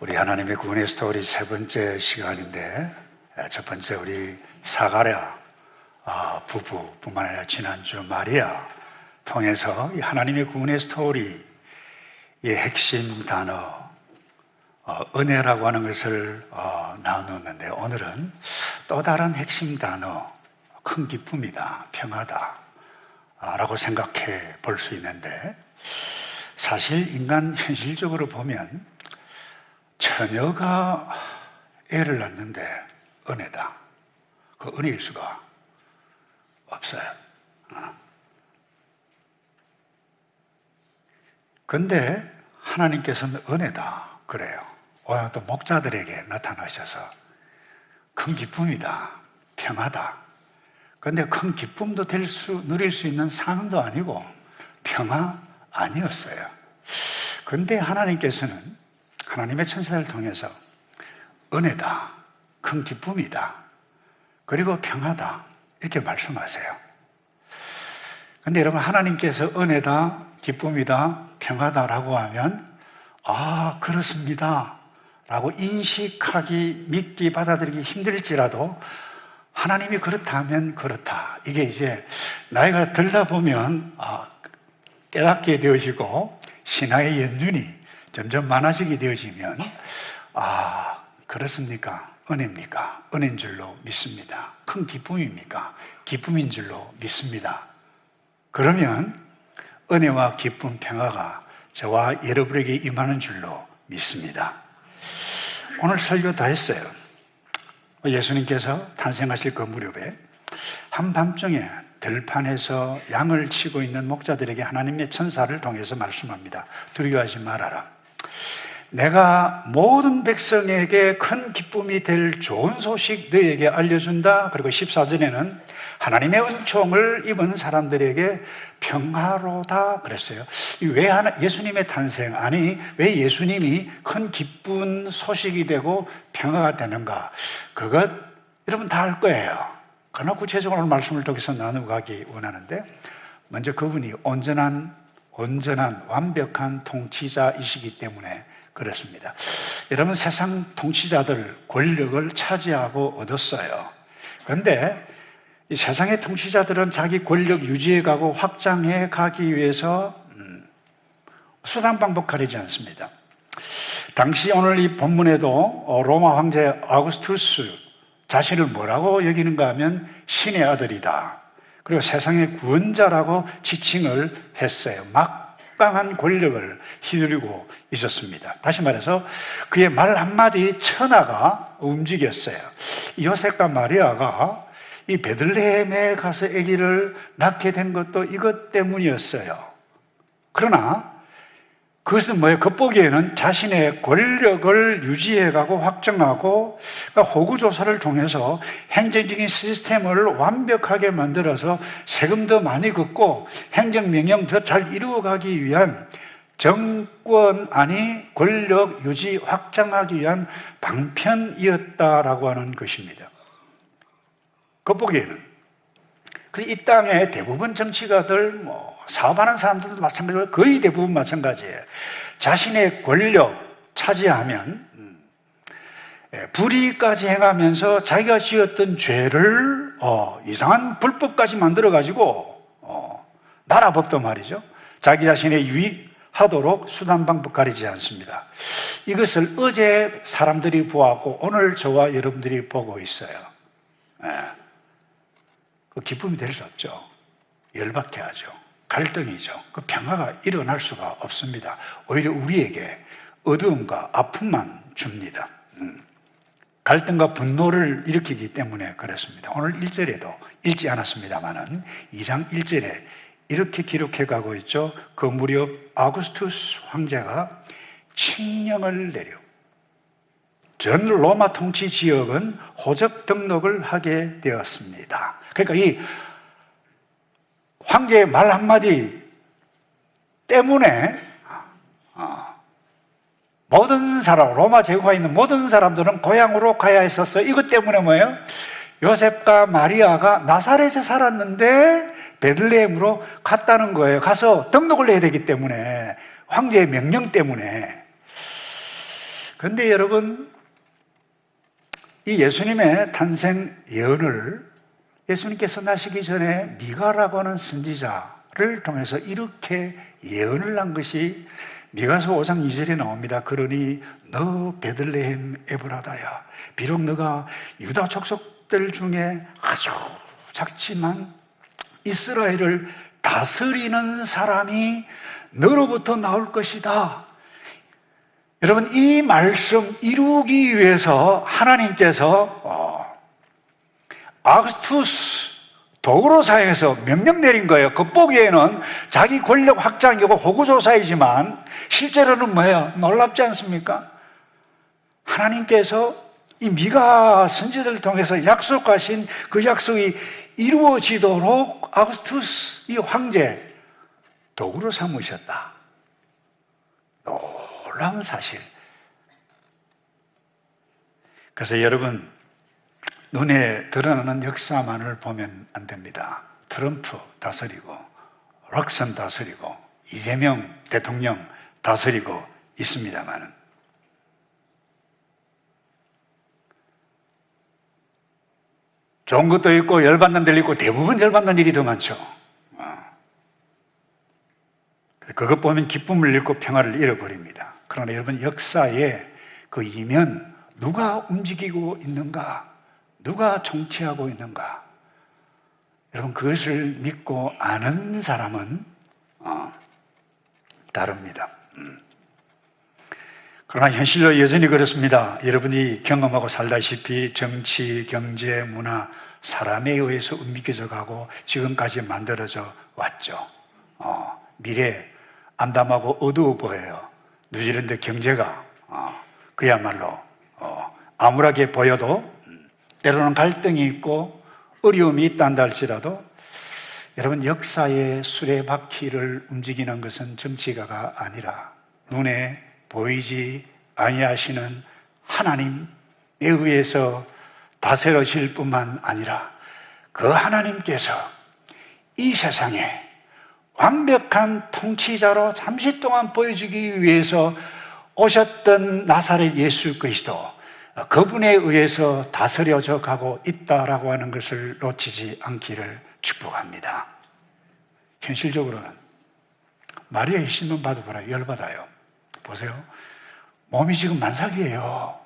우리 하나님의 구원의 스토리 세 번째 시간인데, 첫 번째 우리 사가랴 부부뿐만 아니라 지난주 마리아 통해서 이 하나님의 구원의 스토리의 핵심 단어 은혜라고 하는 것을 나누었는데, 오늘은 또 다른 핵심 단어 큰 기쁨이다, 평화다 라고 생각해 볼 수 있는데, 사실 인간 현실적으로 보면 처녀가 애를 낳는데 은혜다, 그 은혜일 수가 없어요. 근데 하나님께서는 은혜다 그래요. 오늘 또 목자들에게 나타나셔서 큰 기쁨이다, 평화다. 근데 큰 기쁨도 누릴 수 있는 상황도 아니고 평화 아니었어요. 근데 하나님께서는 하나님의 천사를 통해서 은혜다, 큰 기쁨이다, 그리고 평화다 이렇게 말씀하세요. 근데 여러분, 하나님께서 은혜다, 기쁨이다, 평화다라고 하면 그렇습니다 라고 인식하기, 믿기, 받아들이기 힘들지라도 하나님이 그렇다면 그렇다, 이게 이제 나이가 들다 보면 깨닫게 되어지고 신앙의 연륜이 점점 많아지게 되어지면 그렇습니까? 은혜입니까? 은혜인 줄로 믿습니다. 큰 기쁨입니까? 기쁨인 줄로 믿습니다. 그러면 은혜와 기쁨, 평화가 저와 여러분에게 임하는 줄로 믿습니다. 오늘 설교 다 했어요. 예수님께서 탄생하실 그 무렵에 한밤중에 들판에서 양을 치고 있는 목자들에게 하나님의 천사를 통해서 말씀합니다. 두려워하지 말아라. 내가 모든 백성에게 큰 기쁨이 될 좋은 소식 너희에게 알려준다. 그리고 14절에는 하나님의 은총을 입은 사람들에게 평화로다 그랬어요. 왜 예수님의 탄생, 왜 예수님이 큰 기쁜 소식이 되고 평화가 되는가? 그것 여러분 다 알 거예요. 그러나 구체적으로 말씀을 통해서 나누고 가기 원하는데, 먼저 그분이 온전한 완벽한 통치자이시기 때문에 그렇습니다. 여러분, 세상 통치자들 권력을 차지하고 얻었어요. 그런데 이 세상의 통치자들은 자기 권력 유지해 가고 확장해 가기 위해서 수단 방법 가리지 않습니다. 당시 오늘 이 본문에도 로마 황제 아우구스투스 자신을 뭐라고 여기는가 하면 신의 아들이다, 그리고 세상의 구원자라고 지칭을 했어요. 막강한 권력을 휘두르고 있었습니다. 다시 말해서 그의 말 한마디 천하가 움직였어요. 요셉과 마리아가 이 베들레헴에 가서 아기를 낳게 된 것도 이것 때문이었어요. 그러나 그것은 뭐예요? 겉보기에는 자신의 권력을 유지해가고 확정하고, 그러니까 호구조사를 통해서 행정적인 시스템을 완벽하게 만들어서 세금도 많이 걷고 행정명령 더 잘 이루어가기 위한 정권 권력 유지 확장하기 위한 방편이었다라고 하는 것입니다. 겉보기에는. 이 땅의 대부분 정치가들, 사업하는 사람들도 마찬가지고 거의 대부분 마찬가지예요. 자신의 권력 차지하면 불의까지 행하면서 자기가 지었던 죄를 이상한 불법까지 만들어가지고 나라법도 말이죠, 자기 자신의 유익하도록 수단 방법 가리지 않습니다. 이것을 어제 사람들이 보았고 오늘 저와 여러분들이 보고 있어요. 그 기쁨이 될 수 없죠. 열받게 하죠. 갈등이죠. 그 평화가 일어날 수가 없습니다. 오히려 우리에게 어두움과 아픔만 줍니다. 갈등과 분노를 일으키기 때문에 그렇습니다. 오늘 1절에도 읽지 않았습니다만은 2장 1절에 이렇게 기록해 가고 있죠. 그 무렵 아우구스투스 황제가 칙령을 내려 전 로마 통치 지역은 호적 등록을 하게 되었습니다. 그러니까 이 황제의 말 한마디 때문에 모든 사람, 로마 제국에 있는 모든 사람들은 고향으로 가야 했었어요. 이것 때문에 뭐예요? 요셉과 마리아가 나사렛에 살았는데 베들레헴으로 갔다는 거예요. 가서 등록을 해야 되기 때문에, 황제의 명령 때문에. 그런데 여러분, 이 예수님의 탄생 예언을 예수님께서 나시기 전에 미가라고 하는 선지자를 통해서 이렇게 예언을 한 것이 미가서 5장 2절에 나옵니다. 그러니 너 베들레헴 에브라다야, 비록 너가 유다 족속들 중에 아주 작지만 이스라엘을 다스리는 사람이 너로부터 나올 것이다. 여러분, 이 말씀 이루기 위해서 하나님께서 아그스투스 도구로 사용해서 명령 내린 거예요. 겉보기에는 자기 권력 확장이고 호구조사이지만 실제로는 뭐예요? 놀랍지 않습니까? 하나님께서 이 미가 선지자를 통해서 약속하신 그 약속이 이루어지도록 아구스투스 이 황제 도구로 삼으셨다. 놀라운 사실. 그래서 여러분, 눈에 드러나는 역사만을 보면 안 됩니다. 트럼프 다스리고, 락슨 다스리고, 이재명 대통령 다스리고 있습니다만, 좋은 것도 있고 열받는 일 있고 대부분 열받는 일이 더 많죠. 그것 보면 기쁨을 잃고 평화를 잃어버립니다. 그러나 여러분, 역사의 그 이면 누가 움직이고 있는가? 누가 통치하고 있는가? 여러분, 그것을 믿고 아는 사람은 다릅니다. 그러나 현실로 여전히 그렇습니다. 여러분이 경험하고 살다시피 정치, 경제, 문화, 사람에 의해서 움직여져 가고 지금까지 만들어져 왔죠. 미래 암담하고 어두워 보여요. 뉴질랜드 경제가 그야말로 암울하게 보여도 때로는 갈등이 있고 어려움이 있다한다 할지라도 여러분, 역사의 수레바퀴를 움직이는 것은 정치가가 아니라 눈에 보이지 아니하시는 하나님에 의해서 다스려질 뿐만 아니라 그 하나님께서 이 세상에 완벽한 통치자로 잠시 동안 보여주기 위해서 오셨던 나사렛 예수 그리스도, 그분에 의해서 다스려져 가고 있다라고 하는 것을 놓치지 않기를 축복합니다. 현실적으로는 마리아의 신문 받아보라 열받아요. 보세요. 몸이 지금 만삭이에요.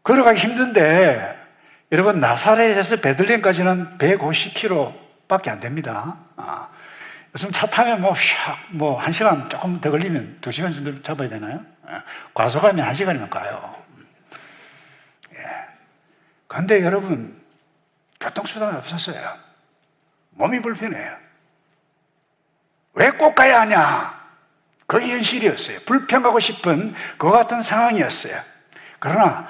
걸어가기 힘든데 여러분, 나사렛에서 베들레헴까지는 150km밖에 안 됩니다. 요즘 차 타면 뭐 1시간 조금 더 걸리면 2시간 정도 잡아야 되나요? 과속하면 1시간이면 가요. 그런데 여러분, 교통수단이 없었어요. 몸이 불편해요. 왜 꼭 가야 하냐? 그게 현실이었어요. 불평하고 싶은 그 같은 상황이었어요. 그러나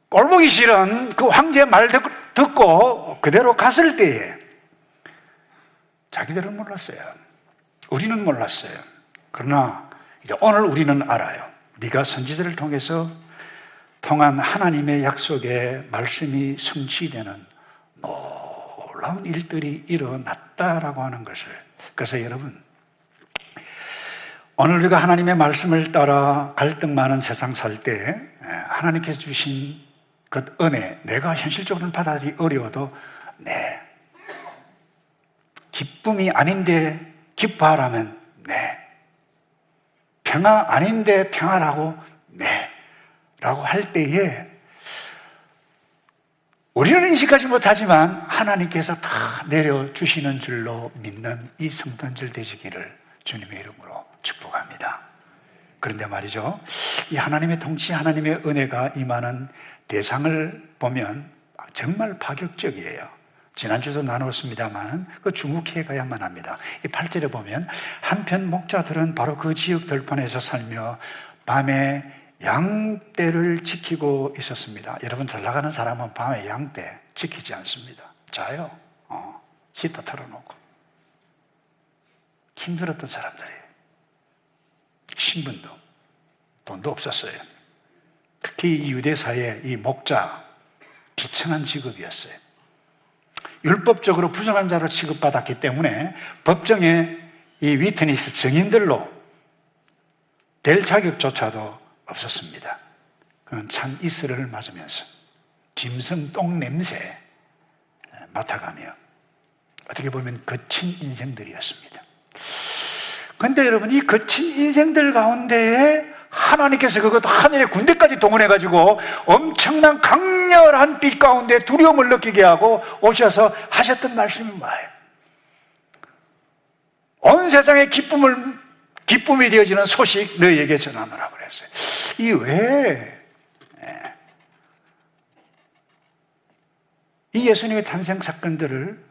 꼴보기 싫은 그 황제의 말 듣고 그대로 갔을 때에 자기들은 몰랐어요. 우리는 몰랐어요. 그러나 이제 오늘 우리는 알아요. 네가 선지자를 통해서 통한 하나님의 약속의 말씀이 성취되는 놀라운 일들이 일어났다라고 하는 것을. 그래서 여러분, 오늘 우리가 하나님의 말씀을 따라 갈등 많은 세상 살 때 하나님께서 주신 그 은혜, 내가 현실적으로는 받아들이기 어려워도 기쁨이 아닌데 기뻐하라면 평화 아닌데 평화라고 라고 할 때에 우리는 인식하지 못하지만 하나님께서 다 내려주시는 줄로 믿는 이 성도들 되시기를 주님의 이름으로 축복합니다. 그런데 말이죠, 이 하나님의 통치, 하나님의 은혜가 임하는 대상을 보면 정말 파격적이에요. 지난주도 나눴습니다만 그 주목해 가야만 합니다. 이 8절에 보면 한편 목자들은 바로 그 지역 들판에서 살며 밤에 양떼를 지키고 있었습니다. 여러분, 잘 나가는 사람은 밤에 양떼 지키지 않습니다. 자요. 히터 털어놓고. 힘들었던 사람들이에요. 신분도 돈도 없었어요. 특히 이 유대사의 이 목자, 비천한 직업이었어요. 율법적으로 부정한 자로 취급받았기 때문에 법정에 이 위트니스, 증인들로 될 자격조차도 없었습니다. 그는 찬 이슬을 맞으면서 짐승 똥 냄새 맡아가며 어떻게 보면 거친 인생들이었습니다. 그런데 여러분, 이 거친 인생들 가운데에 하나님께서 그것도 하늘의 군대까지 동원해가지고 엄청난 강렬한 빛 가운데 두려움을 느끼게 하고 오셔서 하셨던 말씀이 뭐예요? 온 세상의 기쁨이 되어지는 소식 너희에게 전하노라고 그랬어요. 이 왜 이 예수님의 탄생 사건들을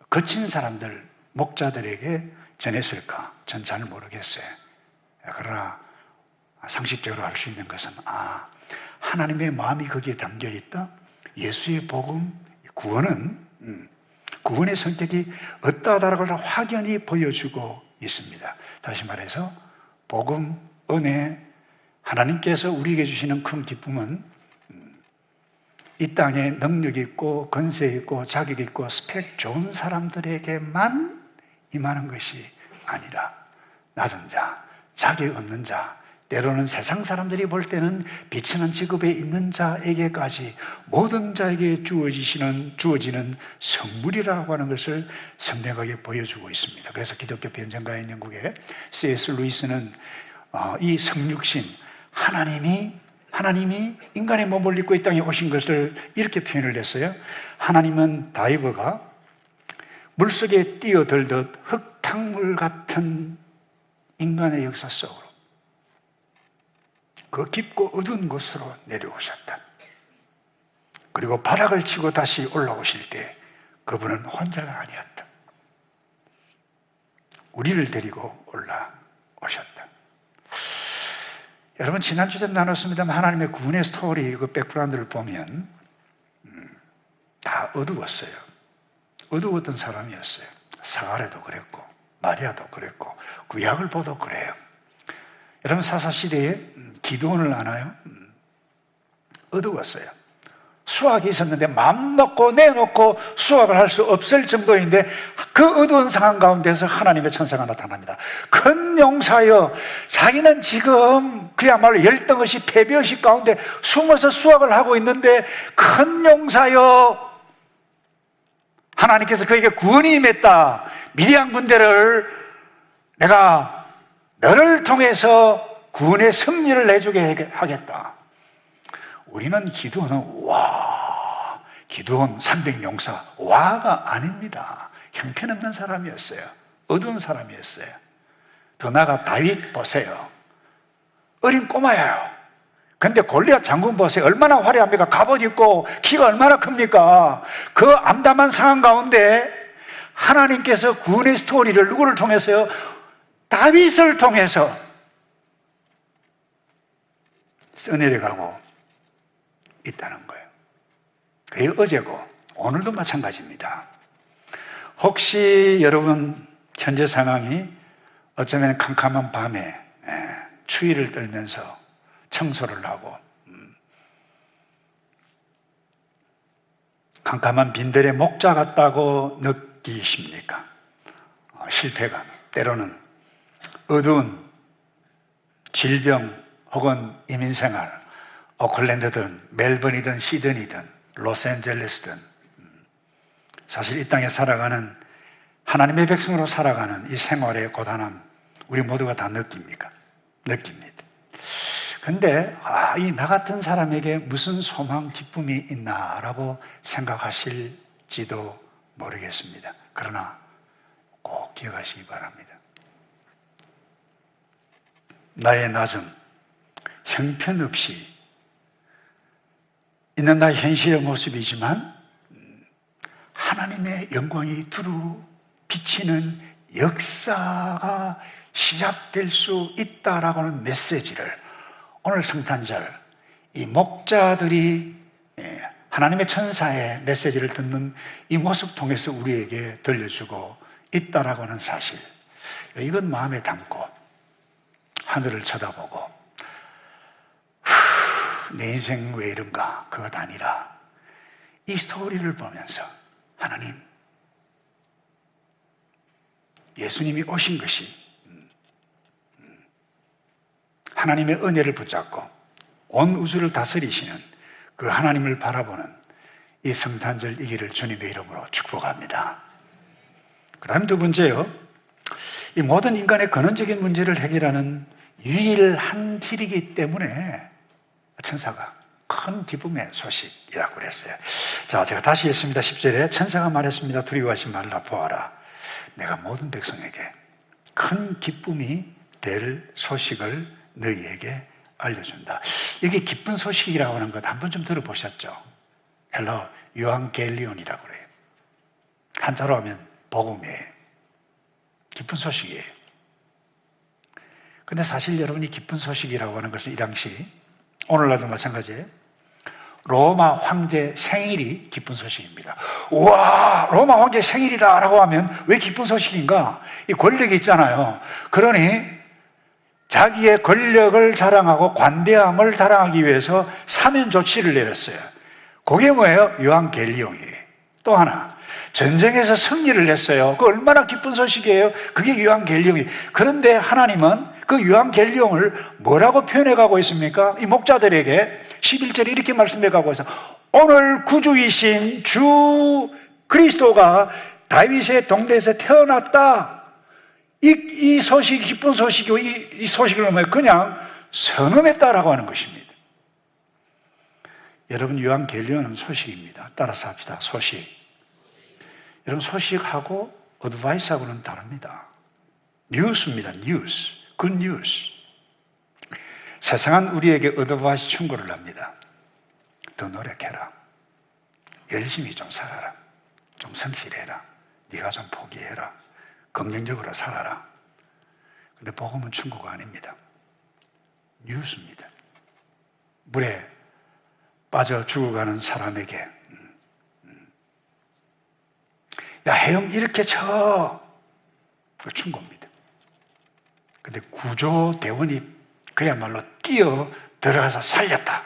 거친 사람들, 목자들에게 전했을까? 전 잘 모르겠어요. 그러나 상식적으로 알 수 있는 것은 하나님의 마음이 거기에 담겨 있다. 예수의 복음, 구원의 성격이 어떠하다라고 확연히 보여주고 있습니다. 다시 말해서 복음, 은혜, 하나님께서 우리에게 주시는 큰 기쁨은 이 땅에 능력 있고 권세 있고 자격 있고 스펙 좋은 사람들에게만 임하는 것이 아니라 낮은 자, 자격 없는 자, 때로는 세상 사람들이 볼 때는 비천한 직업에 있는 자에게까지 모든 자에게 주어지는 선물이라고 하는 것을 선명하게 보여주고 있습니다. 그래서 기독교 변증가인 영국의 C.S. 루이스는 이 성육신, 하나님이 인간의 몸을 입고 이 땅에 오신 것을 이렇게 표현을 했어요. 하나님은 다이버가 물속에 뛰어들듯 흙탕물 같은 인간의 역사 속으로 그 깊고 어두운 곳으로 내려오셨다. 그리고 바닥을 치고 다시 올라오실 때 그분은 혼자가 아니었다. 우리를 데리고 올라오셨다. 여러분, 지난주에도 나눴습니다만 하나님의 구원의 스토리, 그 백그라운드를 보면 다 어두웠어요. 어두웠던 사람이었어요. 사가랴도 그랬고 마리아도 그랬고 구약을 보도 그래요. 여러분, 사사시대에 기드온을 아나요? 어두웠어요. 수학이 있었는데 마음 놓고 내놓고 수학을 할 수 없을 정도인데 그 어두운 상황 가운데서 하나님의 천사가 나타납니다. 큰 용사여, 자기는 지금 그야말로 열등의식, 패배의식 가운데 숨어서 수학을 하고 있는데 큰 용사여, 하나님께서 그에게 구원이 임했다. 미디안 군대를 내가 너를 통해서 구원의 승리를 내주게 하겠다. 우리는 기드온은 기드온 300용사 와가 아닙니다. 형편없는 사람이었어요. 어두운 사람이었어요. 더 나아가 다윗 보세요. 어린 꼬마예요. 근데 골리앗 장군 보세요. 얼마나 화려합니까? 갑옷 입고 키가 얼마나 큽니까? 그 암담한 상황 가운데 하나님께서 구원의 스토리를 누구를 통해서요? 다윗을 통해서 써내려가고 있다는 거예요. 그게 어제고 오늘도 마찬가지입니다. 혹시 여러분 현재 상황이 어쩌면 캄캄한 밤에 추위를 떨면서 청소를 하고 캄캄한 빈들의 목자 같다고 느끼십니까? 실패감, 때로는 어두운 질병 혹은 이민생활, 오클랜드든 멜번이든 시드니든 로스앤젤레스든 사실 이 땅에 살아가는 하나님의 백성으로 살아가는 이 생활의 고단함 우리 모두가 다 느낍니까? 느낍니다. 그런데 이 나 같은 사람에게 무슨 소망, 기쁨이 있나라고 생각하실지도 모르겠습니다. 그러나 꼭 기억하시기 바랍니다. 나의 낮음, 형편없이 있는 나의 현실의 모습이지만 하나님의 영광이 두루 비치는 역사가 시작될 수 있다라고 하는 메시지를 오늘 성탄절 이 목자들이 하나님의 천사의 메시지를 듣는 이 모습 통해서 우리에게 들려주고 있다라고 하는 사실, 이건 마음에 담고 하늘을 쳐다보고 내 인생 왜 이런가? 그것 아니라 이 스토리를 보면서 하나님, 예수님이 오신 것이 하나님의 은혜를 붙잡고 온 우주를 다스리시는 그 하나님을 바라보는 이 성탄절 이기를 주님의 이름으로 축복합니다. 그 다음 두 번째요. 이 모든 인간의 근원적인 문제를 해결하는 유일한 길이기 때문에 천사가 큰 기쁨의 소식이라고 그랬어요. 자, 제가 다시 읽습니다. 10절에 천사가 말했습니다. 두려워하지 말라. 보아라. 내가 모든 백성에게 큰 기쁨이 될 소식을 너희에게 알려준다. 이게 기쁜 소식이라고 하는 것 한 번 좀 들어보셨죠? 헬러 유앙겔리온이라고 그래요. 한자로 하면 복음이에요. 기쁜 소식이에요. 근데 사실 여러분이 기쁜 소식이라고 하는 것은 이 당시 오늘날도 마찬가지예요. 로마 황제 생일이 기쁜 소식입니다. 우와, 로마 황제 생일이다 라고 하면 왜 기쁜 소식인가? 이 권력이 있잖아요. 그러니 자기의 권력을 자랑하고 관대함을 자랑하기 위해서 사면 조치를 내렸어요. 그게 뭐예요? 유앙겔리온이에요. 또 하나, 전쟁에서 승리를 했어요. 그 얼마나 기쁜 소식이에요? 그게 유앙겔리온이에요. 그런데 하나님은 그 유앙겔리온을 뭐라고 표현해가고 있습니까? 이 목자들에게 11절에 이렇게 말씀해가고 있어요. 오늘 구주이신 주 그리스도가 다윗의 동네에서 태어났다. 이 소식이 기쁜 소식이고 이 소식을 뭐예요? 그냥 선언했다라고 하는 것입니다. 여러분, 유앙겔리온은 소식입니다. 따라서 합시다. 소식. 여러분, 소식하고 어드바이스하고는 다릅니다. 뉴스입니다. 뉴스. 굿뉴스. 세상은 우리에게 어드바이스 충고를 합니다. 더 노력해라. 열심히 좀 살아라. 좀 성실해라. 네가 좀 포기해라. 긍정적으로 살아라. 근데 복음은 충고가 아닙니다. 뉴스입니다. 물에 빠져 죽어가는 사람에게 야, 해영 이렇게 쳐. 그 충고입니다. 근데 구조대원이 그야말로 뛰어 들어가서 살렸다.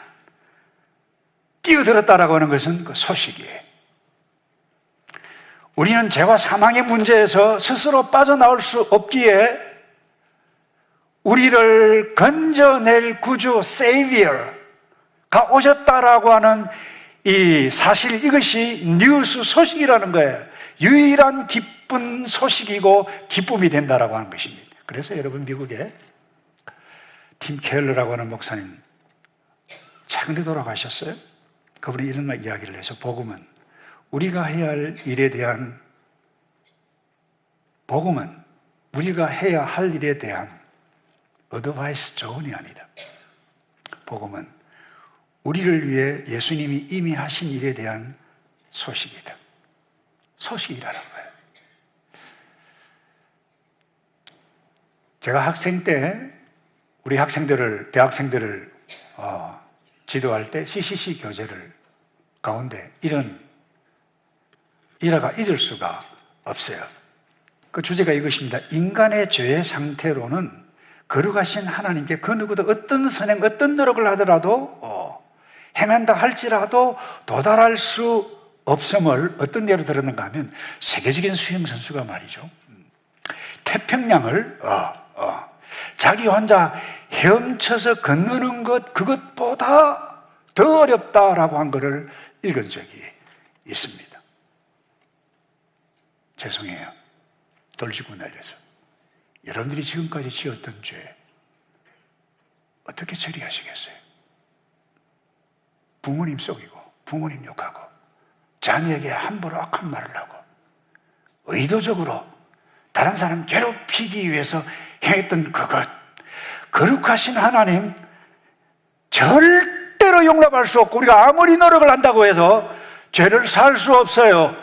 뛰어들었다라고 하는 것은 그 소식이에요. 우리는 죄와 사망의 문제에서 스스로 빠져나올 수 없기에 우리를 건져낼 구주 세이비어가 오셨다라고 하는 이 사실, 이것이 뉴스 소식이라는 거예요. 유일한 기쁜 소식이고 기쁨이 된다라고 하는 것입니다. 그래서 여러분, 미국에 팀 켈러라고 하는 목사님 최근에 돌아가셨어요. 그분이 이런 이야기를 해서 복음은 우리가 해야 할 일에 대한 어드바이스 조언이 아니다. 복음은 우리를 위해 예수님이 이미 하신 일에 대한 소식이다. 소식이라는 거예요. 제가 학생 때 우리 대학생들을 지도할 때 CCC 교재를 가운데 이런 일화가 잊을 수가 없어요. 그 주제가 이것입니다. 인간의 죄의 상태로는 거룩하신 하나님께 그 누구도 어떤 선행, 어떤 노력을 하더라도 행한다 할지라도 도달할 수 없음을 어떤 예로 들었는가 하면 세계적인 수영 선수가 말이죠. 태평양을 자기 혼자 헤엄쳐서 건너는 것, 그것보다 더 어렵다라고 한 것을 읽은 적이 있습니다. 죄송해요. 돌지고 날려서. 여러분들이 지금까지 지었던 죄 어떻게 처리하시겠어요? 부모님 속이고 부모님 욕하고 자녀에게 함부로 악한 말을 하고 의도적으로 다른 사람 괴롭히기 위해서 행했던 그것, 거룩하신 하나님 절대로 용납할 수 없고 우리가 아무리 노력을 한다고 해서 죄를 살 수 없어요.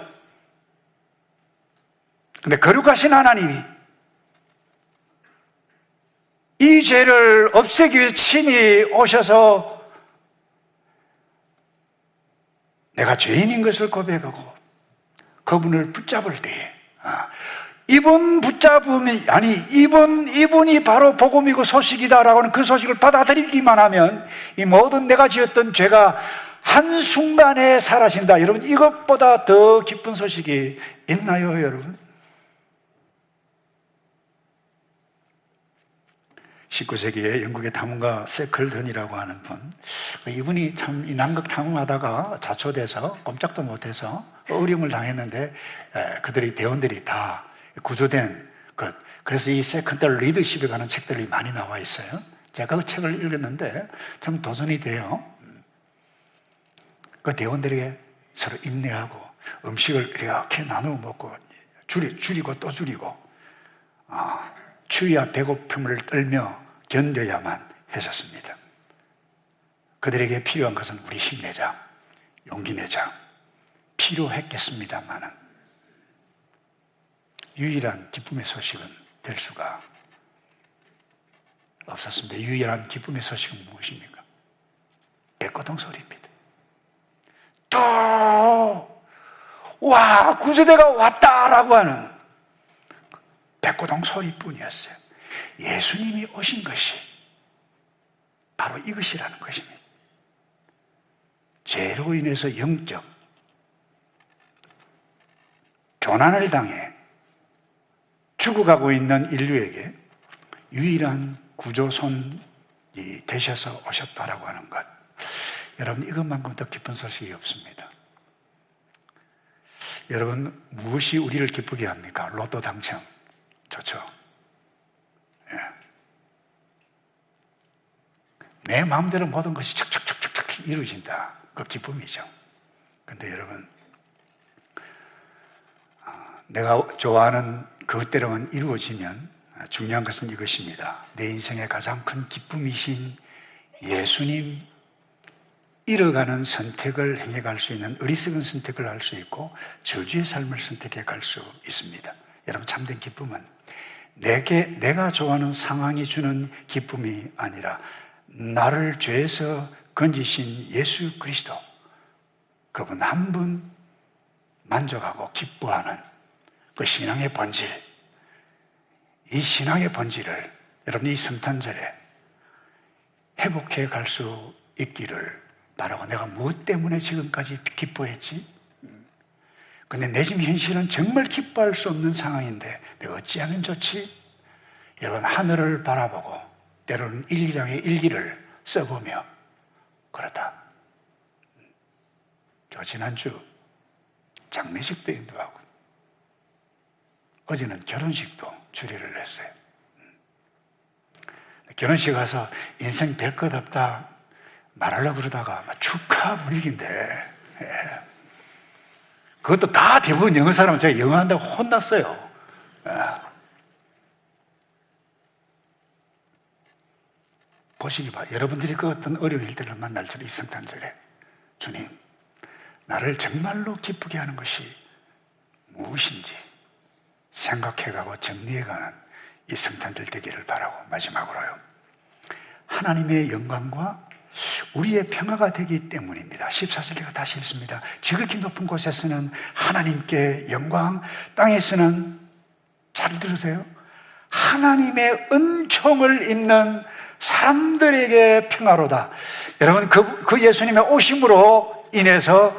근데 거룩하신 하나님이 이 죄를 없애기 위해 친히 오셔서 내가 죄인인 것을 고백하고 그분을 붙잡을 때에 이분이 바로 복음이고 소식이다라고 하는 그 소식을 받아들이기만 하면 이 모든 내가 지었던 죄가 한순간에 사라진다. 여러분, 이것보다 더 기쁜 소식이 있나요, 여러분? 19세기에 영국의 탐험가 세클던이라고 하는 분, 이분이 참 이 남극 탐험하다가 자초돼서 꼼짝도 못해서 어려움을 당했는데 그들이 대원들이 다 구조된 것. 그래서 이 세컨드 리더십에 관한 책들이 많이 나와 있어요. 제가 그 책을 읽었는데 참 도전이 돼요. 그 대원들에게 서로 인내하고 음식을 이렇게 나누어 먹고 줄이고 또 줄이고 추위와 배고픔을 떨며 견뎌야만 했었습니다. 그들에게 필요한 것은 우리 힘내자, 용기 내자 필요했겠습니다만은 유일한 기쁨의 소식은 될 수가 없었습니다. 유일한 기쁨의 소식은 무엇입니까? 백고동 소리입니다. 또 와, 구조대가 왔다라고 하는 백고동 소리뿐이었어요. 예수님이 오신 것이 바로 이것이라는 것입니다. 죄로 인해서 영적 교난을 당해 죽어가고 있는 인류에게 유일한 구조선이 되셔서 오셨다라고 하는 것. 여러분, 이것만큼 더 기쁜 소식이 없습니다. 여러분, 무엇이 우리를 기쁘게 합니까? 로또 당첨. 좋죠. 예. 내 마음대로 모든 것이 척척척척 이루어진다. 그 기쁨이죠. 근데 여러분, 내가 좋아하는 그것대로만 이루어지면 중요한 것은 이것입니다. 내 인생의 가장 큰 기쁨이신 예수님 잃어가는 선택을 행해갈 수 있는 어리석은 선택을 할 수 있고 저주의 삶을 선택해 갈 수 있습니다. 여러분, 참된 기쁨은 내가 좋아하는 상황이 주는 기쁨이 아니라 나를 죄에서 건지신 예수 그리스도, 그분 한 분 만족하고 기뻐하는 그 신앙의 본질, 이 신앙의 본질을 여러분 이 성탄절에 회복해 갈 수 있기를 바라고. 내가 무엇 때문에 지금까지 기뻐했지? 근데 내 지금 현실은 정말 기뻐할 수 없는 상황인데 내가 어찌하면 좋지? 여러분, 하늘을 바라보고 때로는 일기장의 일기를 써보며 그렇다. 저 지난주 장례식도 인도하고 어제는 결혼식도 주례를 했어요. 결혼식 가서 인생 별 것 없다 말하려고 그러다가 축하 분위기인데, 그것도 다 대부분 영어 사람은 제가 영어 한다고 혼났어요. 보시기 봐. 여러분들이 그 어떤 어려운 일들을 만날 때 이 성탄절에 주님, 나를 정말로 기쁘게 하는 것이 무엇인지 생각해가고 정리해가는 이 성탄절 되기를 바라고, 마지막으로요, 하나님의 영광과 우리의 평화가 되기 때문입니다. 14절 제가 다시 읽습니다. 지극히 높은 곳에서는 하나님께 영광, 땅에서는, 잘 들으세요, 하나님의 은총을 입는 사람들에게 평화로다. 여러분, 그 예수님의 오심으로 인해서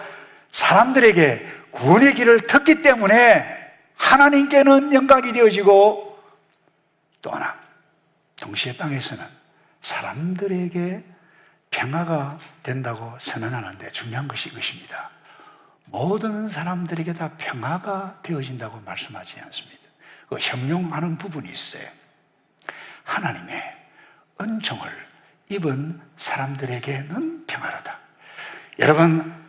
사람들에게 구원의 길을 텄기 때문에 하나님께는 영광이 되어지고, 또 하나, 동시에 땅에서는 사람들에게 평화가 된다고 선언하는데 중요한 것이 이것입니다. 모든 사람들에게 다 평화가 되어진다고 말씀하지 않습니다. 그 형용하는 부분이 있어요. 하나님의 은총을 입은 사람들에게는 평화로다. 여러분,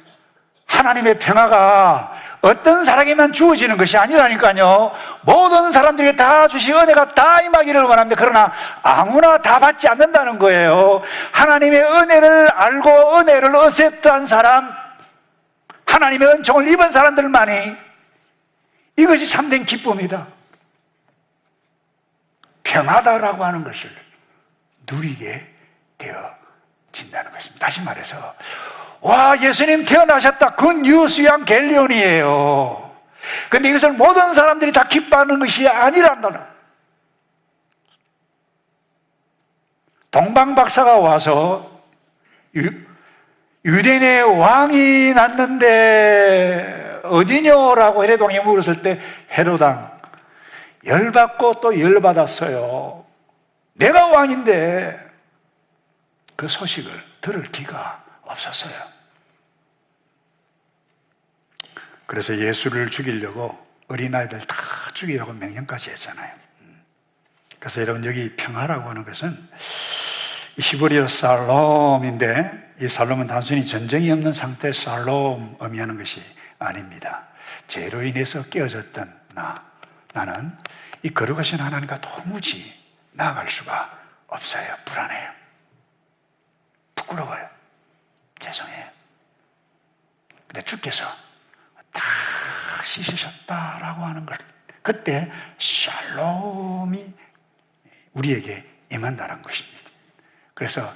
하나님의 평화가 어떤 사람에게만 주어지는 것이 아니라니까요. 모든 사람들에게 다 주신 은혜가 다 임하기를 원합니다. 그러나 아무나 다 받지 않는다는 거예요. 하나님의 은혜를 알고 은혜를 어셉트한 사람, 하나님의 은총을 입은 사람들만이 이것이 참된 기쁨이다, 평화다라고 하는 것을 누리게 되어진다는 것입니다. 다시 말해서, 와, 예수님 태어나셨다, 그건 뉴스양 갤리온이에요. 근데 이것을 모든 사람들이 다 기뻐하는 것이 아니란다는. 동방박사가 와서 유대인의 왕이 났는데 어디뇨라고 헤로당이 물었을 때 헤로당 열받고 또 열받았어요. 내가 왕인데 그 소식을 들을 기가 없었어요. 그래서 예수를 죽이려고 어린아이들 다 죽이려고 명령까지 했잖아요. 그래서 여러분, 여기 평화라고 하는 것은 히브리어 살롬인데, 이 살롬은 단순히 전쟁이 없는 상태의 살롬 의미하는 것이 아닙니다. 죄로 인해서 깨어졌던 나는 이 거룩하신 하나님과 도무지 나아갈 수가 없어요. 불안해요. 부끄러워요. 죄송해요. 근데 주께서 다 씻으셨다라고 하는 걸, 그때 샬롬이 우리에게 임한다는 것입니다. 그래서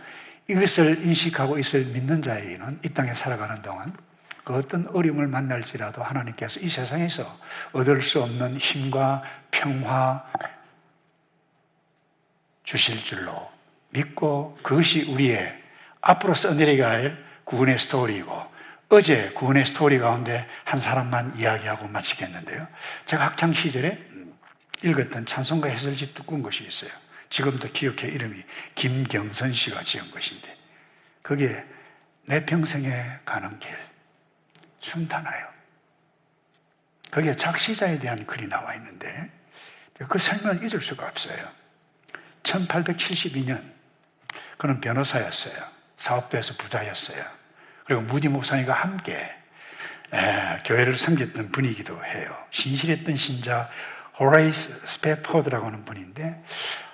이것을 인식하고 이것을 믿는 자에게는 이 땅에 살아가는 동안 그 어떤 어려움을 만날지라도 하나님께서 이 세상에서 얻을 수 없는 힘과 평화 주실 줄로 믿고, 그것이 우리의 앞으로 써내려가야 할 구원의 스토리이고, 어제 구원의 스토리 가운데 한 사람만 이야기하고 마치겠는데요. 제가 학창 시절에 읽었던 찬송가 해설집 두꺼운 것이 있어요. 지금도 기억해. 이름이 김경선 씨가 지은 것인데, 거기에 내 평생에 가는 길 순탄하여, 거기에 작시자에 대한 글이 나와 있는데 그 설명을 잊을 수가 없어요. 1872년 그는 변호사였어요. 사업도에서 부자였어요. 그리고 무디 목사님과 함께 교회를 섬겼던 분이기도 해요. 신실했던 신자 호레이스 스페포드라고 하는 분인데,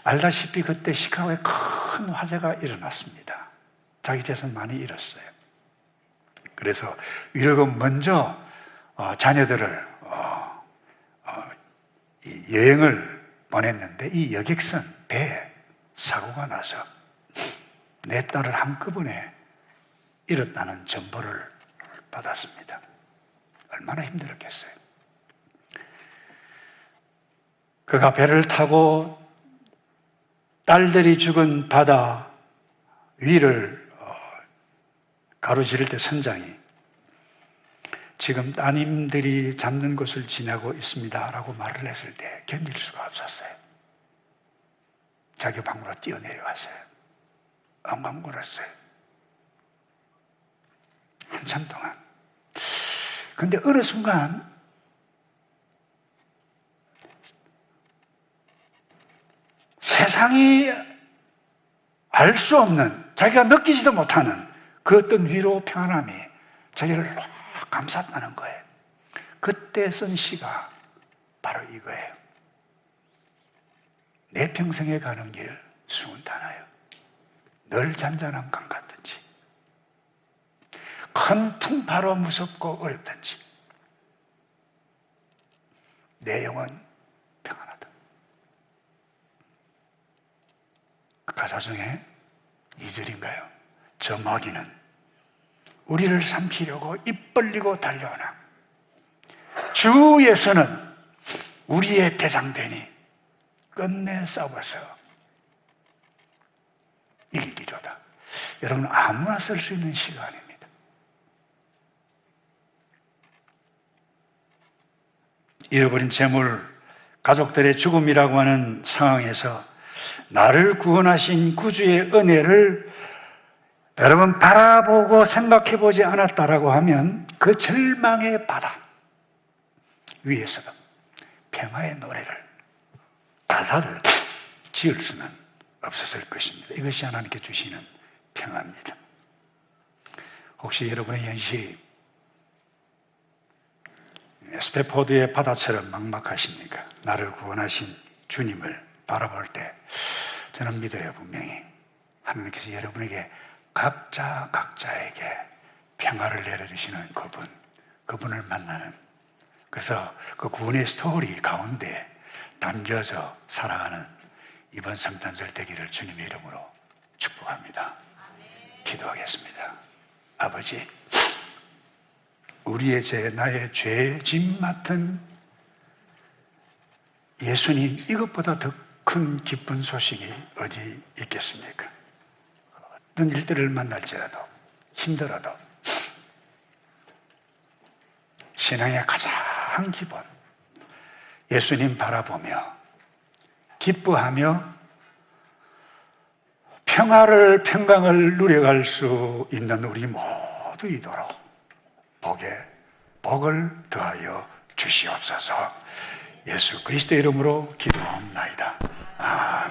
알다시피 그때 시카고에 큰 화재가 일어났습니다. 자기 재산 많이 잃었어요. 그래서 위로금 먼저 자녀들을 여행을 보냈는데, 이 여객선 배에 사고가 나서 내 딸을 한꺼번에 잃었다는 정보를 받았습니다. 얼마나 힘들었겠어요. 그가 배를 타고 딸들이 죽은 바다 위를 가로지를 때 선장이 지금 따님들이 잠든 곳을 지나고 있습니다 라고 말을 했을 때 견딜 수가 없었어요. 자기 방으로 뛰어내려왔어요. 엉엉 울었어요. 한참 동안. 근데 어느 순간 세상이 알 수 없는, 자기가 느끼지도 못하는 그 어떤 위로 평안함이 자기를 확 감쌌다는 거예요. 그때 쓴 시가 바로 이거예요. 내 평생에 가는 길 순탄하여 늘 잔잔한 강 같든지, 큰 풍파로 무섭고 어렵든지 내 영혼 평안하다. 그 가사 중에 2절인가요? 저 마귀는 우리를 삼키려고 입 벌리고 달려오나 주 예수는 우리의 대장되니 끝내 싸워서 이기리로다. 여러분, 아무나 쓸 수 있는 시가 아닙니다. 잃어버린 재물, 가족들의 죽음이라고 하는 상황에서 나를 구원하신 구주의 은혜를 여러분 바라보고 생각해보지 않았다라고 하면 그 절망의 바다 위에서도 평화의 노래를, 가사를 지을 수는 없었을 것입니다. 이것이 하나님께 주시는 평화입니다. 혹시 여러분의 현실이 스페포드의 바다처럼 막막하십니까? 나를 구원하신 주님을 바라볼 때 저는 믿어요. 분명히 하나님께서 여러분에게 각자에게 평화를 내려주시는 그분을 만나는, 그래서 그 구원의 스토리 가운데 담겨져 살아가는 이번 성탄절 되기를 주님의 이름으로 축복합니다. 기도하겠습니다. 아버지, 우리의 죄, 나의 죄 짐 맡은 예수님, 이것보다 더 큰 기쁜 소식이 어디 있겠습니까? 어떤 일들을 만날지라도 힘들어도 신앙의 가장 기본, 예수님 바라보며 기뻐하며 평강을 누려갈 수 있는 우리 모두이도록 복에 복을 더하여 주시옵소서. 예수 그리스도의 이름으로 기도합나이다. 아멘.